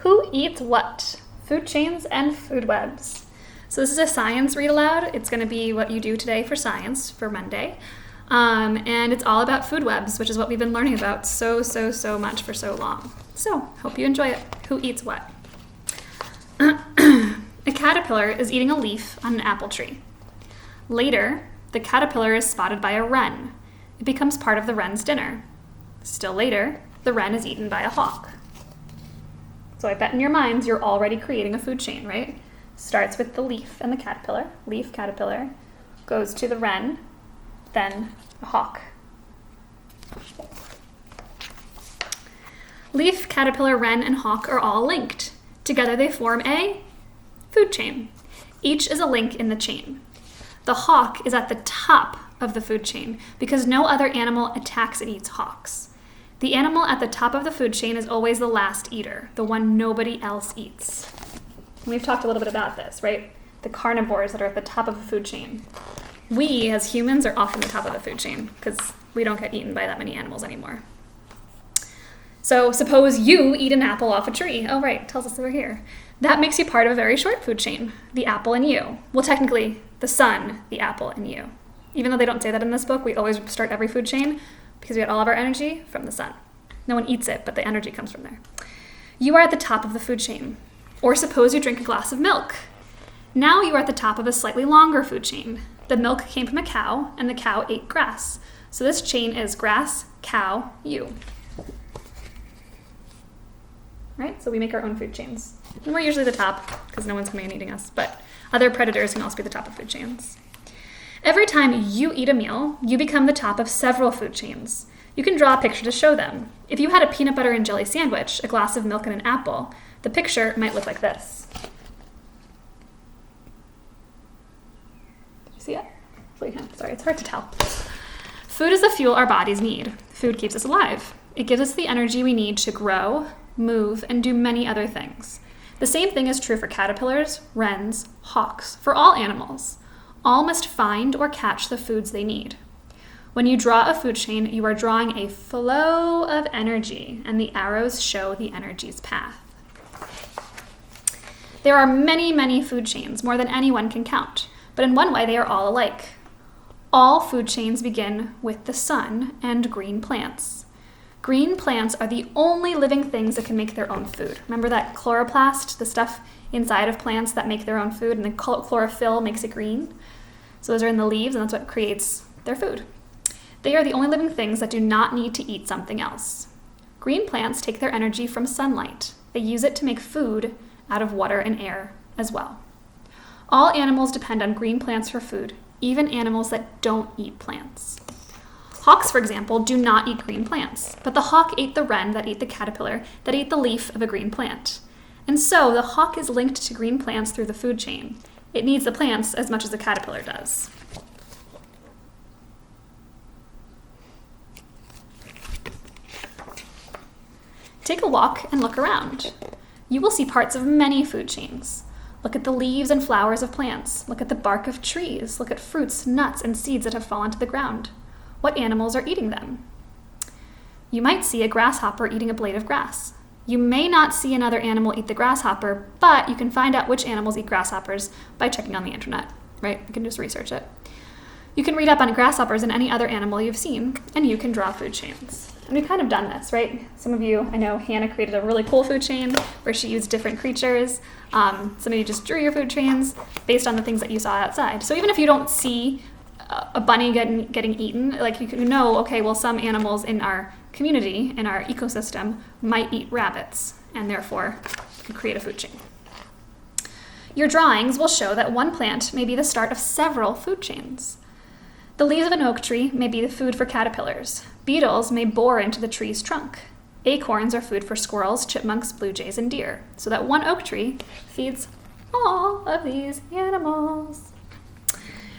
Who eats what? Food chains and food webs. So this is a science read aloud. It's going to be what you do today for science for Monday. And it's all about food webs, which is what we've been learning about so much for so long. So hope you enjoy it. Who eats what? A caterpillar is eating a leaf on an apple tree. Later, the caterpillar is spotted by a wren. It becomes part of the wren's dinner. Still later, the wren is eaten by a hawk. So I bet in your minds you're already creating a food chain, right? Starts with the leaf and the caterpillar. Leaf, caterpillar, goes to the wren, then a hawk. Leaf, caterpillar, wren, and hawk are all linked. Together they form a food chain. Each is a link in the chain. The hawk is at the top of the food chain because no other animal attacks and eats hawks. The animal at the top of the food chain is always the last eater, the one nobody else eats. And we've talked a little bit about this, right? The carnivores that are at the top of the food chain. We, as humans, are often the top of the food chain because we don't get eaten by that many animals anymore. So suppose you eat an apple off a tree. Oh, right, tells us over here. That makes you part of a very short food chain, the apple and you. Well, technically, the sun, the apple, and you. Even though they don't say that in this book, we always start every food chain because we get all of our energy from the sun. No one eats it, but the energy comes from there. You are at the top of the food chain. Or suppose you drink a glass of milk. Now you are at the top of a slightly longer food chain. The milk came from a cow, and the cow ate grass. So this chain is grass, cow, you. Right? So we make our own food chains. And we're usually the top because no one's coming and eating us, but other predators can also be the top of food chains. Every time you eat a meal, you become the top of several food chains. You can draw a picture to show them. If you had a peanut butter and jelly sandwich, a glass of milk, and an apple, the picture might look like this. Did you see it? Sorry, it's hard to tell. Food is the fuel our bodies need. Food keeps us alive. It gives us the energy we need to grow, move, and do many other things. The same thing is true for caterpillars, wrens, hawks, for all animals. All must find or catch the foods they need. When you draw a food chain, you are drawing a flow of energy, and the arrows show the energy's path. There are many food chains, more than anyone can count, but in one way they are all alike. All food chains begin with the sun and green plants. Green plants are the only living things that can make their own food. Remember that chloroplast, the stuff inside of plants that make their own food, and the chlorophyll makes it green? So those are in the leaves, and that's what creates their food. They are the only living things that do not need to eat something else. Green plants take their energy from sunlight. They use it to make food out of water and air as well. All animals depend on green plants for food, even animals that don't eat plants. Hawks, for example, do not eat green plants, but the hawk ate the wren that ate the caterpillar that ate the leaf of a green plant. And so the hawk is linked to green plants through the food chain. It needs the plants as much as the caterpillar does. Take a walk and look around. You will see parts of many food chains. Look at the leaves and flowers of plants. Look at the bark of trees. Look at fruits, nuts, and seeds that have fallen to the ground. What animals are eating them? You might see a grasshopper eating a blade of grass. You may not see another animal eat the grasshopper, but you can find out which animals eat grasshoppers by checking on the internet, right? You can just research it. You can read up on grasshoppers and any other animal you've seen, and you can draw food chains. And we've kind of done this, right? Some of you, I know Hannah created a really cool food chain where she used different creatures. Some of you just drew your food chains based on the things that you saw outside. So even if you don't see a bunny getting eaten, like you can know, okay, well, some animals in our community, in our ecosystem, might eat rabbits, and therefore you can create a food chain. Your drawings will show that one plant may be the start of several food chains. The leaves of an oak tree may be the food for caterpillars. Beetles may bore into the tree's trunk. Acorns are food for squirrels, chipmunks, blue jays, and deer. So that one oak tree feeds all of these animals.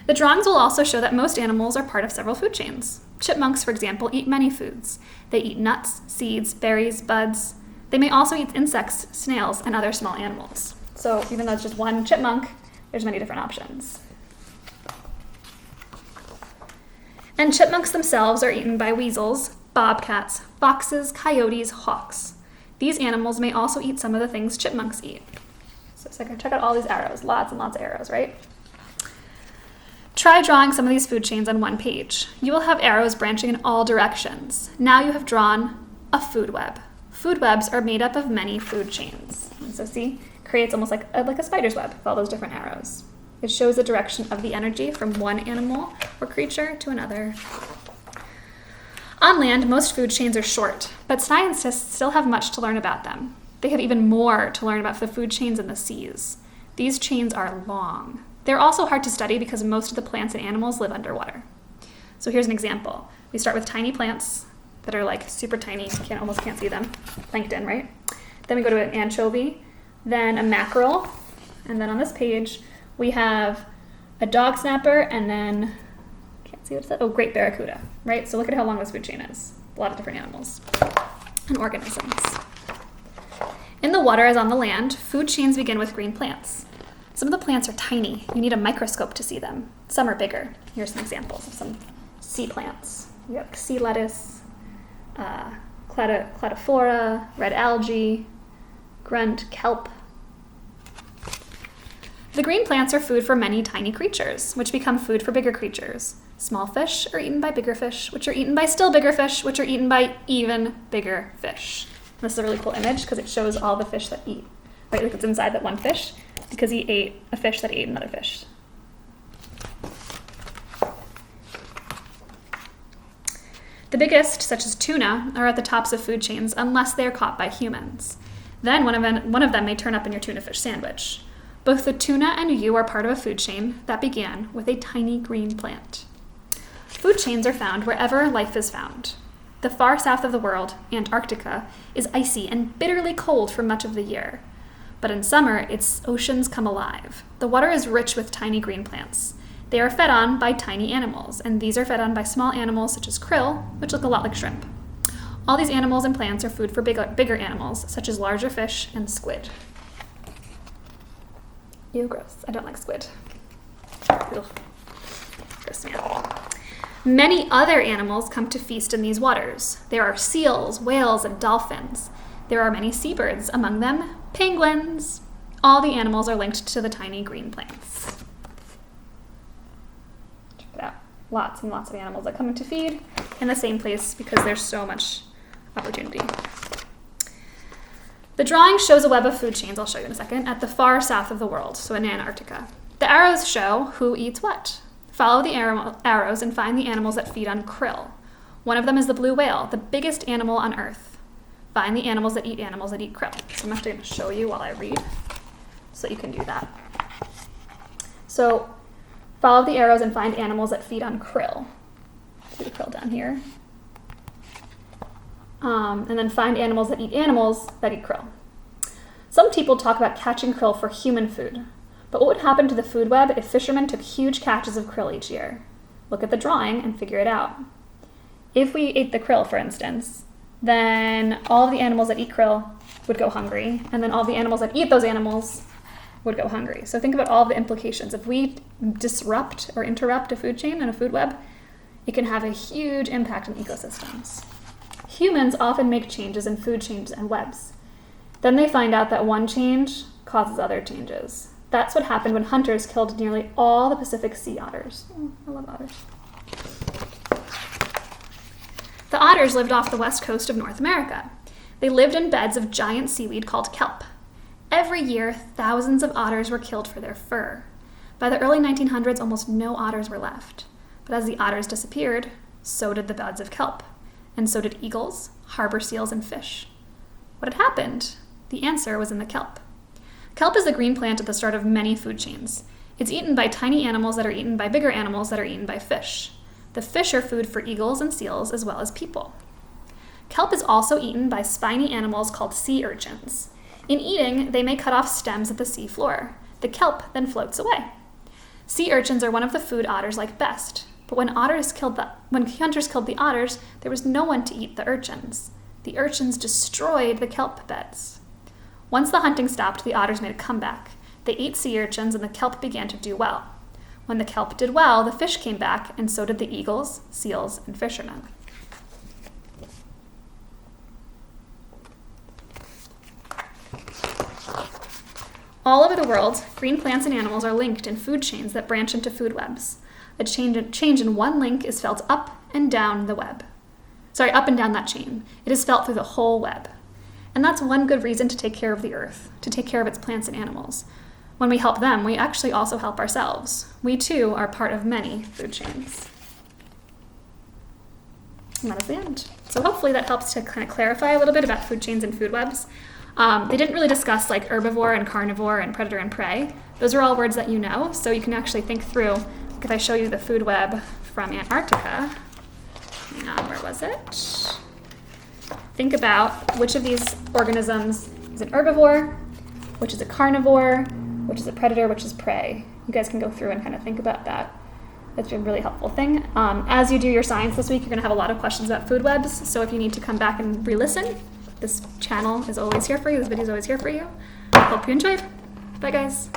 The drawings will also show that most animals are part of several food chains. Chipmunks, for example, eat many foods. They eat nuts, seeds, berries, buds. They may also eat insects, snails, and other small animals. So even though it's just one chipmunk, there's many different options. And chipmunks themselves are eaten by weasels, bobcats, foxes, coyotes, hawks. These animals may also eat some of the things chipmunks eat. So check out all these arrows, lots and lots of arrows, right? Try drawing some of these food chains on one page. You will have arrows branching in all directions. Now you have drawn a food web. Food webs are made up of many food chains. And so see, creates almost like a spider's web with all those different arrows. It shows the direction of the energy from one animal or creature to another. On land, most food chains are short, but scientists still have much to learn about them. They have even more to learn about the food chains in the seas. These chains are long. They're also hard to study because most of the plants and animals live underwater. So here's an example. We start with tiny plants that are like super tiny, almost can't see them, plankton, right? Then we go to an anchovy, then a mackerel, and then on this page we have a dog snapper, and then, can't see what it says, great barracuda, right? So look at how long this food chain is. A lot of different animals and organisms. In the water as on the land, food chains begin with green plants. Some of the plants are tiny. You need a microscope to see them. Some are bigger. Here's some examples of some sea plants. We have sea lettuce, cladophora, red algae, grunt, kelp. The green plants are food for many tiny creatures, which become food for bigger creatures. Small fish are eaten by bigger fish, which are eaten by still bigger fish, which are eaten by even bigger fish. And this is a really cool image because it shows all the fish that eat. Right, like it's inside that one fish because he ate a fish that ate another fish. The biggest, such as tuna, are at the tops of food chains unless they are caught by humans. Then one of them may turn up in your tuna fish sandwich. Both the tuna and you are part of a food chain that began with a tiny green plant. Food chains are found wherever life is found. The far south of the world, Antarctica, is icy and bitterly cold for much of the year. But in summer, its oceans come alive. The water is rich with tiny green plants. They are fed on by tiny animals, and these are fed on by small animals such as krill, which look a lot like shrimp. All these animals and plants are food for bigger animals, such as larger fish and squid. Ew, gross. I don't like squid. Ugh. Gross me out. Many other animals come to feast in these waters. There are seals, whales, and dolphins. There are many seabirds, among them penguins. All the animals are linked to the tiny green plants. Check it out. Lots and lots of animals that come to feed in the same place because there's so much opportunity. The drawing shows a web of food chains, I'll show you in a second, at the far south of the world, so in Antarctica. The arrows show who eats what. Follow the arrows and find the animals that feed on krill. One of them is the blue whale, the biggest animal on Earth. Find the animals that eat krill. So I'm actually going to show you while I read so you can do that. So follow the arrows and find animals that feed on krill. See the krill down here. And then find animals that eat krill. Some people talk about catching krill for human food. But what would happen to the food web if fishermen took huge catches of krill each year? Look at the drawing and figure it out. If we ate the krill, for instance, then all of the animals that eat krill would go hungry, and then all the animals that eat those animals would go hungry. So think about all of the implications. If we disrupt or interrupt a food chain and a food web, it can have a huge impact on ecosystems. Humans often make changes in food chains and webs. Then they find out that one change causes other changes. That's what happened when hunters killed nearly all the Pacific sea otters. Oh, I love otters. The otters lived off the west coast of North America. They lived in beds of giant seaweed called kelp. Every year, thousands of otters were killed for their fur. By the early 1900s, almost no otters were left. But as the otters disappeared, so did the beds of kelp. And so did eagles, harbor seals, and fish. What had happened? The answer was in the kelp. Kelp is the green plant at the start of many food chains. It's eaten by tiny animals that are eaten by bigger animals that are eaten by fish. The fish are food for eagles and seals as well as people. Kelp is also eaten by spiny animals called sea urchins. In eating, they may cut off stems at the sea floor. The kelp then floats away. Sea urchins are one of the food otters like best, but when hunters killed the otters, there was no one to eat the urchins. The urchins destroyed the kelp beds. Once the hunting stopped, the otters made a comeback. They ate sea urchins and the kelp began to do well. When the kelp did well, the fish came back, and so did the eagles, seals, and fishermen. All over the world, green plants and animals are linked in food chains that branch into food webs. A change in one link is felt up and down the web. Up and down that chain. It is felt through the whole web. And that's one good reason to take care of the earth, to take care of its plants and animals. When we help them, we actually also help ourselves. We too are part of many food chains. And that is the end. So hopefully that helps to kind of clarify a little bit about food chains and food webs. They didn't really discuss like herbivore and carnivore and predator and prey. Those are all words that you know, so you can actually think through. If I show you the food web from Antarctica, hang on, where was it? Think about which of these organisms is an herbivore, which is a carnivore, which is a predator, which is prey. You guys can go through and kind of think about that. That's a really helpful thing. As you do your science this week, you're going to have a lot of questions about food webs, so if you need to come back and re-listen, this channel is always here for you. This video is always here for you. Hope you enjoyed. Bye, guys.